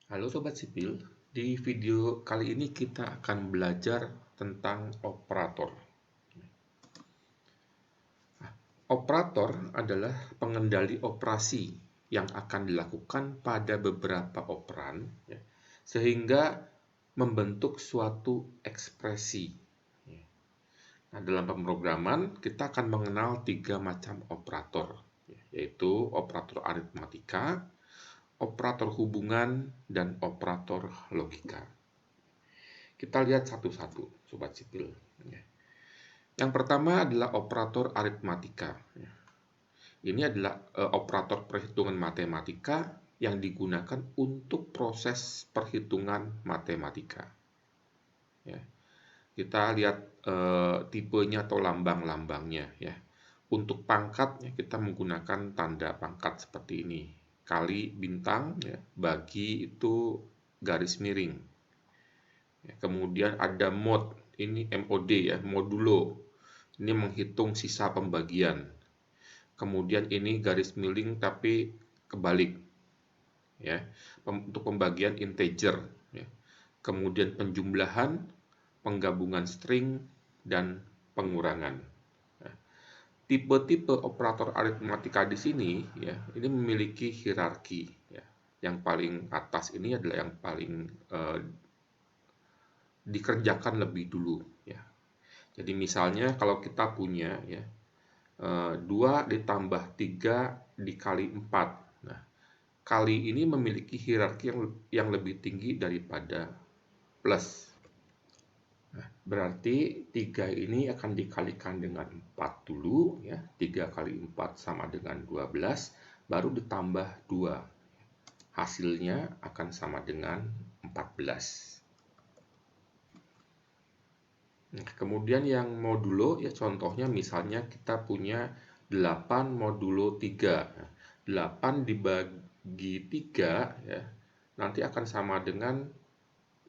Halo Sobat Sipil, di video kali ini kita akan belajar tentang operator. Operator adalah pengendali operasi yang akan dilakukan pada beberapa operan, sehingga membentuk suatu ekspresi. Nah, dalam pemrograman, kita akan mengenal 3 macam operator, yaitu operator aritmatika, operator hubungan, dan operator logika. Kita lihat satu-satu, Sobat Sipil. Yang pertama adalah operator aritmatika. Ini adalah operator perhitungan matematika yang digunakan untuk proses perhitungan matematika. Kita lihat tipenya atau lambang-lambangnya. Untuk pangkat kita menggunakan tanda pangkat seperti ini. Kali bintang, bagi itu garis miring. Kemudian ada mod, ini MOD modulo. Ini menghitung sisa pembagian. Kemudian ini garis miring tapi kebalik. Untuk pembagian integer. Kemudian penjumlahan, penggabungan string, dan pengurangan. Tipe-tipe operator aritmatika di sini ini memiliki hierarki. Yang paling atas ini adalah yang paling dikerjakan lebih dulu. Jadi misalnya kalau kita punya 2 ditambah 3 dikali 4. Nah, kali ini memiliki hierarki yang lebih tinggi daripada plus. Nah, berarti 3 ini akan dikalikan dengan 4 dulu. 3 kali 4 sama dengan 12, baru ditambah 2. Hasilnya akan sama dengan 14. Kemudian yang modulo, contohnya misalnya kita punya 8 modulo 3. 8 dibagi 3, nanti akan sama dengan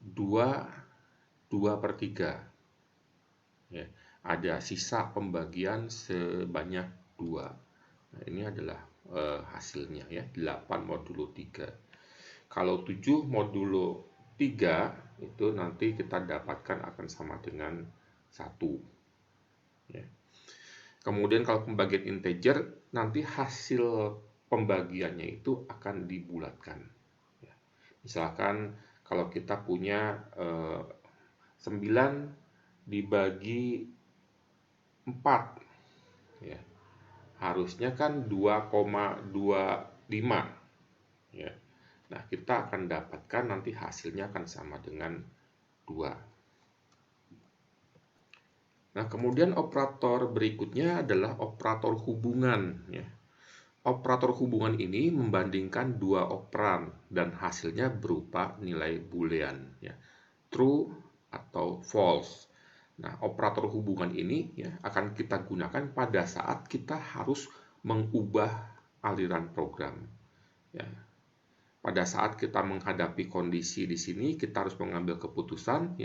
2/3. Ada sisa pembagian sebanyak 2. Nah, ini adalah hasilnya 8 modulo 3. Kalau 7 modulo 3 itu nanti kita dapatkan akan sama dengan 1. Kemudian kalau pembagian integer, nanti hasil pembagiannya itu akan dibulatkan. Misalkan kalau kita punya 9 dibagi 4, harusnya kan 2,25. Nah, kita akan dapatkan nanti hasilnya akan sama dengan 2. Nah, kemudian operator berikutnya adalah operator hubungan. Operator hubungan ini membandingkan 2 operan dan hasilnya berupa nilai boolean, true atau false. Nah, operator hubungan ini akan kita gunakan pada saat kita harus mengubah aliran program. Pada saat kita menghadapi kondisi di sini, kita harus mengambil keputusan,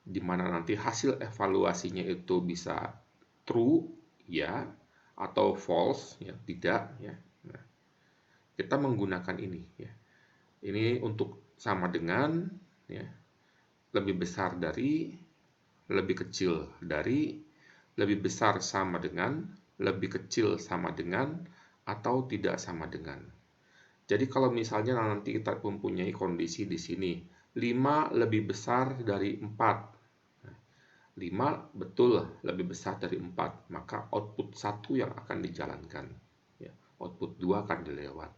di mana nanti hasil evaluasinya itu bisa true, atau false, tidak. Nah, kita menggunakan ini. Ini untuk sama dengan, lebih besar dari, lebih kecil dari, lebih besar sama dengan, lebih kecil sama dengan, atau tidak sama dengan. Jadi kalau misalnya nanti kita mempunyai kondisi di sini, 5 lebih besar dari 4. 5 betul lebih besar dari 4, maka output 1 yang akan dijalankan. Output 2 akan dilewat.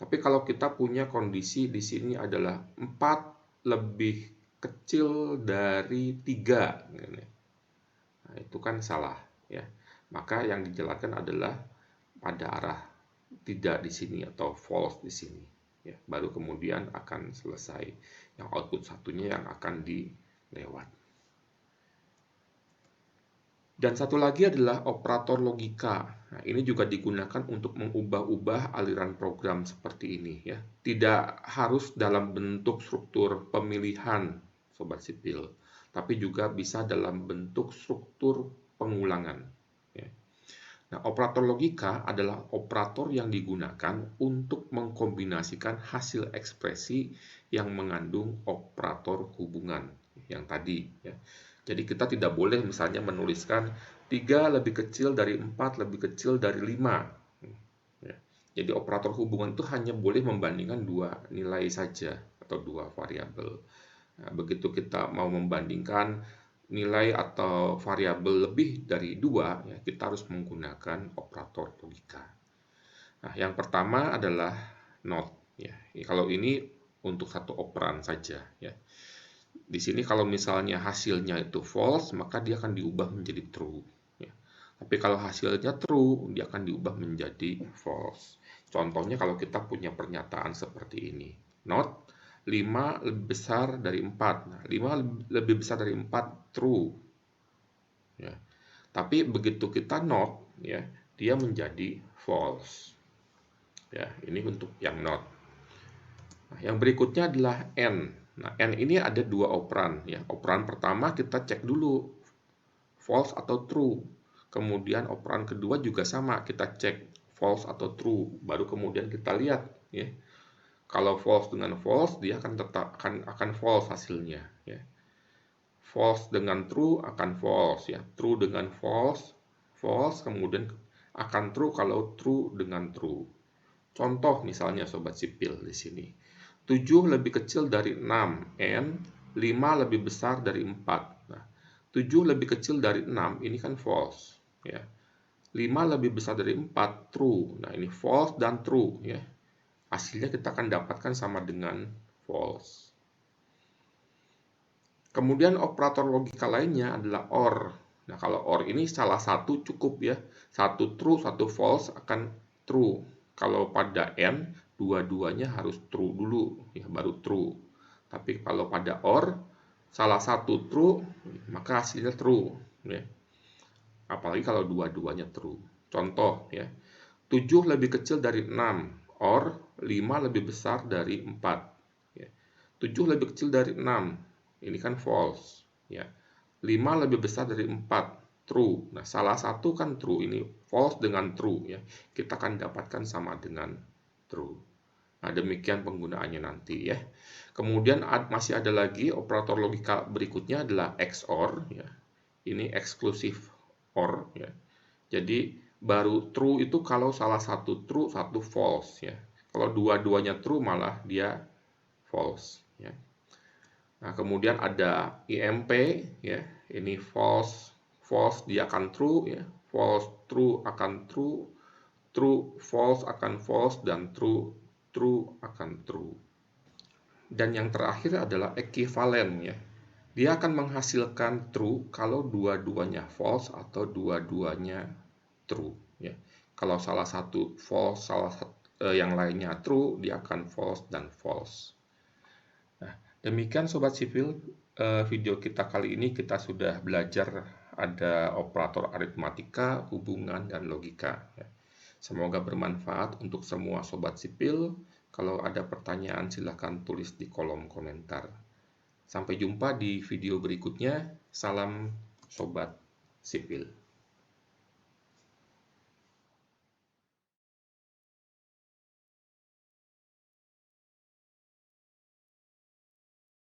Tapi kalau kita punya kondisi di sini adalah 4 lebih kecil dari 3. Nah, itu kan salah. Maka yang dijalankan adalah pada arah tidak di sini atau false di sini. Baru kemudian akan selesai. Yang output satunya yang akan dilewat. Dan satu lagi adalah operator logika. Nah, ini juga digunakan untuk mengubah-ubah aliran program seperti ini. Tidak harus dalam bentuk struktur pemilihan, Sobat Sipil, tapi juga bisa dalam bentuk struktur pengulangan. Nah, operator logika adalah operator yang digunakan untuk mengkombinasikan hasil ekspresi yang mengandung operator hubungan yang tadi, ya. Jadi kita tidak boleh misalnya menuliskan 3 lebih kecil dari 4 lebih kecil dari 5. Ya. Jadi operator hubungan itu hanya boleh membandingkan dua nilai saja atau dua variabel. Nah, begitu kita mau membandingkan nilai atau variabel lebih dari dua, ya, kita harus menggunakan operator logika. Nah, yang pertama adalah not. Ya. Kalau ini untuk satu operan saja. Ya. Di sini kalau misalnya hasilnya itu false, maka dia akan diubah menjadi true. Ya. Tapi kalau hasilnya true, dia akan diubah menjadi false. Contohnya kalau kita punya pernyataan seperti ini. Not 5 lebih besar dari 4. Nah, 5 lebih besar dari 4 true. Ya. Tapi begitu kita not, ya, dia menjadi false. Ya, ini untuk yang not. Nah, yang berikutnya adalah and. Nah, and ini ada dua operan, ya. Operan pertama kita cek dulu false atau true. Kemudian operan kedua juga sama, kita cek false atau true. Baru kemudian kita lihat, ya. Kalau false dengan false, dia akan tetap akan false hasilnya, ya. False dengan true akan false, ya. True dengan false, false, kemudian akan true kalau true dengan true. Contoh misalnya sobat sipil di sini. 7 lebih kecil dari 6 and 5 lebih besar dari 4. Nah, 7 lebih kecil dari 6 ini kan false, ya. 5 lebih besar dari 4 true. Nah, ini false dan true, ya. Hasilnya kita akan dapatkan sama dengan false. Kemudian operator logika lainnya adalah OR. Nah, kalau OR ini salah satu cukup, ya. Satu true, satu false akan true. Kalau pada AND, dua-duanya harus true dulu, ya, baru true. Tapi kalau pada OR, salah satu true, maka hasilnya true, ya. Apalagi kalau dua-duanya true. Contoh, ya. 7 lebih kecil dari 6, or 5 lebih besar dari 4. Ya. 7 lebih kecil dari 6, ini kan false, ya. 5 lebih besar dari 4, true. Nah, salah satu kan true, ini false dengan true, ya. Kita akan dapatkan sama dengan true. Nah, demikian penggunaannya nanti, ya. Kemudian masih ada lagi operator logika berikutnya adalah XOR, ya. Ini exclusive OR, ya. Jadi baru true itu kalau salah satu true, satu false, ya. Kalau dua-duanya true malah dia false, ya. Nah, kemudian ada IMP, ya. Ini false, false dia akan true, ya. False true akan true, true false akan false, dan true true akan true. Dan yang terakhir adalah equivalent, ya. Dia akan menghasilkan true kalau dua-duanya false atau dua-duanya true, ya. Kalau salah satu false, yang lainnya true, dia akan false dan false. Nah, demikian sobat sipil, video kita kali ini kita sudah belajar ada operator aritmatika, hubungan, dan logika, ya. Semoga bermanfaat untuk semua sobat sipil. Kalau ada pertanyaan silahkan tulis di kolom komentar. Sampai jumpa di video berikutnya. Salam sobat sipil.